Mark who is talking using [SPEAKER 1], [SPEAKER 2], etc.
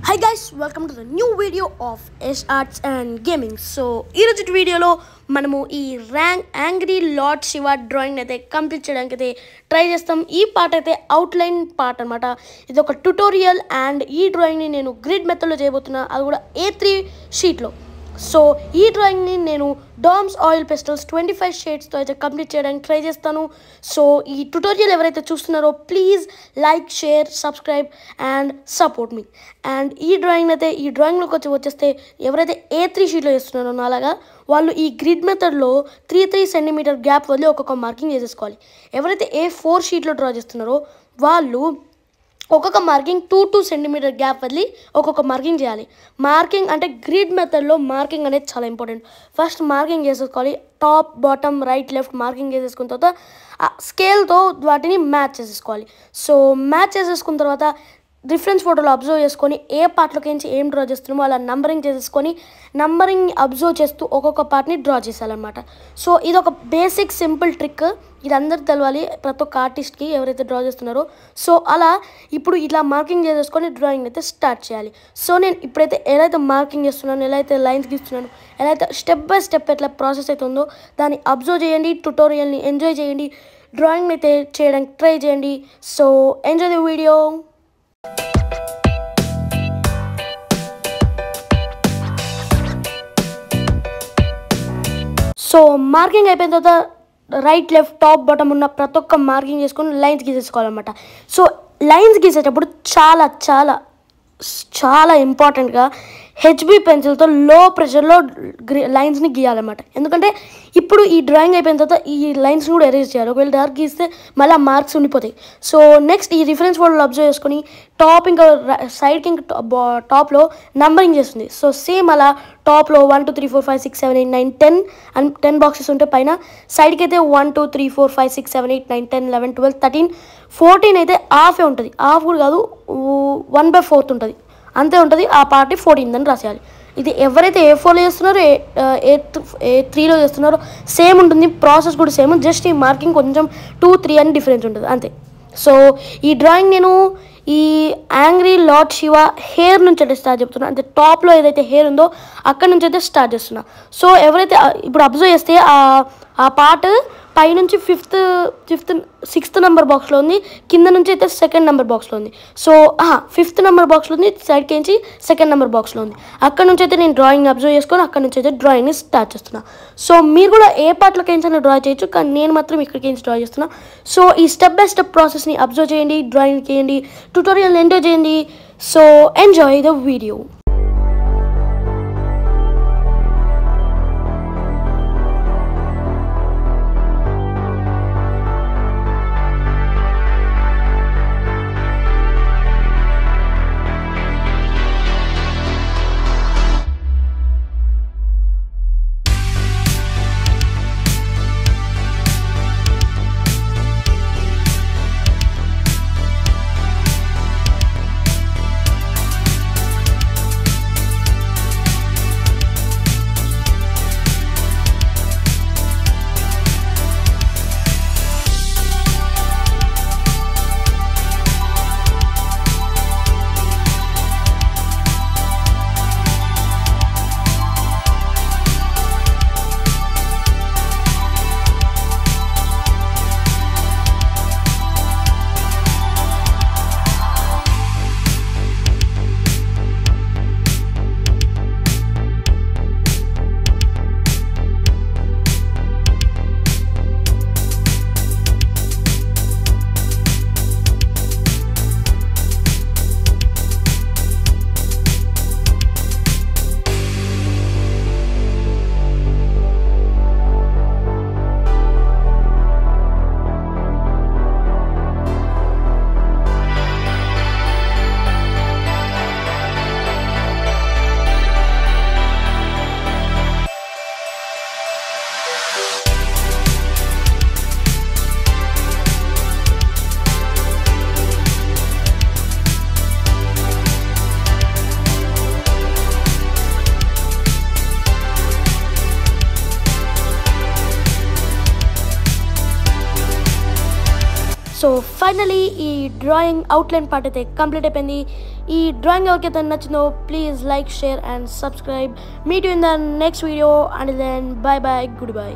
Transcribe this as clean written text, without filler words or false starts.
[SPEAKER 1] Hi guys, welcome to the new video of S Arts and Gaming. So ఈరోజు వీడియోలో మనము ఈ angry lord Shiva drawing అయితే complete చేయడానికి అయితే ట్రై చేస్తాం. ఈ పార్ట్ అయితే అవుట్లైన్ పార్ట్ అనమాట. ఇది ఒక ట్యుటోరియల్ అండ్ ఈ డ్రాయింగ్ని నేను గ్రిడ్ మెథడ్లో చేయబోతున్నా, అది కూడా A3 షీట్లో. సో ఈ డ్రాయింగ్ని నేను డామ్స్ ఆయిల్ పెస్టల్స్ 25 షేడ్స్తో అయితే కంప్లీట్ చేయడానికి ట్రై చేస్తాను. సో ఈ ట్యుటోరియల్ ఎవరైతే చూస్తున్నారో please like, share, subscribe and support me. And ఈ డ్రాయింగ్లోకి వచ్చేస్తే ఎవరైతే A3 షీట్లో చేస్తున్నారో నాలాగా వాళ్ళు ఈ గ్రిడ్ మెథడ్లో 3 సెంటీమీటర్ గ్యాప్ వదిలి ఒక్కొక్క మార్కింగ్ చేసేసుకోవాలి. ఎవరైతే A4 షీట్లో డ్రా చేస్తున్నారో వాళ్ళు ఒక్కొక్క మార్కింగ్ 2 సెంటీమీటర్ గ్యాప్ వదిలి ఒక్కొక్క మార్కింగ్ చేయాలి. మార్కింగ్ అంటే గ్రిడ్ మెథడ్లో మార్కింగ్ అనేది చాలా ఇంపార్టెంట్. ఫస్ట్ మార్కింగ్ చేసేసుకోవాలి, top, bottom, right, left marking చేసేసుకున్న తర్వాత స్కేల్తో వాటిని మ్యాచ్ చేసేసుకోవాలి. సో మ్యాచ్ చేసేసుకున్న తర్వాత రిఫరెన్స్ ఫోటోలో అబ్జర్వ్ చేసుకొని ఏ పార్ట్లోకి నుంచి ఏం డ్రా చేస్తున్నామో అలా నంబరింగ్ చేసేసుకొని నంబరింగ్ అబ్జర్వ్ చేస్తూ ఒక్కొక్క పార్ట్ని డ్రా చేసేయాలన్నమాట. సో ఇది ఒక బేసిక్ సింపుల్ ట్రిక్, ఇది అందరికి తెలవాలి ప్రతి ఒక్క ఆర్టిస్ట్కి ఎవరైతే డ్రా చేస్తున్నారో. సో అలా ఇప్పుడు ఇట్లా మార్కింగ్ చేసేసుకొని డ్రాయింగ్ అయితే స్టార్ట్ చేయాలి. సో నేను ఇప్పుడైతే ఎలా అయితే మార్కింగ్ చేస్తున్నాను, ఎలా అయితే లైన్స్ గీస్తున్నాను, ఎలా అయితే స్టెప్ బై స్టెప్ ఎట్లా ప్రాసెస్ అయితే ఉందో దాన్ని అబ్జర్వ్ చేయండి, ట్యుటోరియల్ని ఎంజాయ్ చేయండి, డ్రాయింగ్ అయితే చేయడానికి ట్రై చేయండి. So enjoy the video. So marking అయిపోయిన తర్వాత రైట్, లెఫ్ట్, టాప్, బాటమ్ ఉన్న ప్రతి ఒక్క మార్కింగ్ చేసుకొని లైన్స్ గీసేసుకోవాలన్నమాట. సో లైన్స్ గీసేటప్పుడు చాలా చాలా చాలా ఇంపార్టెంట్గా HB పెన్సిల్తో లో ప్రెషర్లో లైన్స్ని గీయాలన్నమాట. ఎందుకంటే ఇప్పుడు ఈ డ్రాయింగ్ అయిపోయిన తర్వాత ఈ లైన్స్ని కూడా ఎరేజ్ చేయాలి. ఒకవేళ డార్క్ గీస్తే మళ్ళీ మార్క్స్ ఉండిపోతాయి. సో నెక్స్ట్ ఈ రిఫరెన్స్ ఫోటోలో అబ్జర్వ్ చేసుకొని టాప్ ఇంకా సైడ్కి ఇంకా టాప్లో నంబరింగ్ చేస్తుంది. సో సేమ్ అలా టాప్లో 1 2 3 4 5 6 7 8 9 10 అండ్ 10 బాక్సెస్ ఉంటే పైన సైడ్కి అయితే 1 2 3 4 5 6 7 8 9 10 11 12 13 14 అయితే హాఫే ఉంటుంది. హాఫ్ కూడా కాదు, 1/4 ఉంటుంది, అంతే ఉంటుంది. ఆ పార్టీ 14 అని రాసేయాలి. ఇది ఎవరైతే A4లో చేస్తున్నారో A3లో చేస్తున్నారో సేమ్ ఉంటుంది, ప్రాసెస్ కూడా సేమ్, జస్ట్ ఈ మార్కింగ్ కొంచెం 2 3 అని డిఫరెన్స్ ఉంటుంది అంతే. సో ఈ డ్రాయింగ్ నేను ఈ యాంగ్రీ లార్డ్ శివ హెయిర్ నుంచి అయితే స్టార్ట్ చెప్తున్నా, అంటే టాప్లో ఏదైతే హెయిర్ ఉందో అక్కడ నుంచి అయితే స్టార్ట్ చేస్తున్నా. సో ఎవరైతే ఇప్పుడు అబ్జర్వ్ చేస్తే ఆ పార్ట్ పైనుంచి 6th నెంబర్ బాక్స్లో ఉంది, కింద నుంచి అయితే 2nd నెంబర్ బాక్స్లో ఉంది. సో 5th నెంబర్ బాక్స్లో ఉంది, సైడ్కి నుంచి 2nd నెంబర్ బాక్స్లో ఉంది. అక్కడ నుంచి అయితే నేను డ్రాయింగ్ అబ్జర్వ్ చేసుకొని అక్కడ నుంచి అయితే డ్రాయింగ్ని స్టార్ట్ చేస్తున్నా. సో మీరు కూడా ఏ పార్ట్లోకి అయినా డ్రా చేయొచ్చు, కానీ నేను మాత్రం ఇక్కడికి నుంచి డ్రా చేస్తున్నా. సో ఈ స్టెప్ బై స్టెప్ ప్రాసెస్ని అబ్జర్వ్ చేయండి, డ్రాయింగ్ చేయండి, ట్యుటోరియల్ ఎంజాయ్ చేయండి. So enjoy the video. So finally ఈ డ్రాయింగ్ అవుట్లైన్ పార్ట్ అయితే కంప్లీట్ అయిపోయింది. ఈ డ్రాయింగ్ ఎవరికైతే నచ్చిందో please like, share and subscribe. Meet you in the next video. And then bye bye, good by.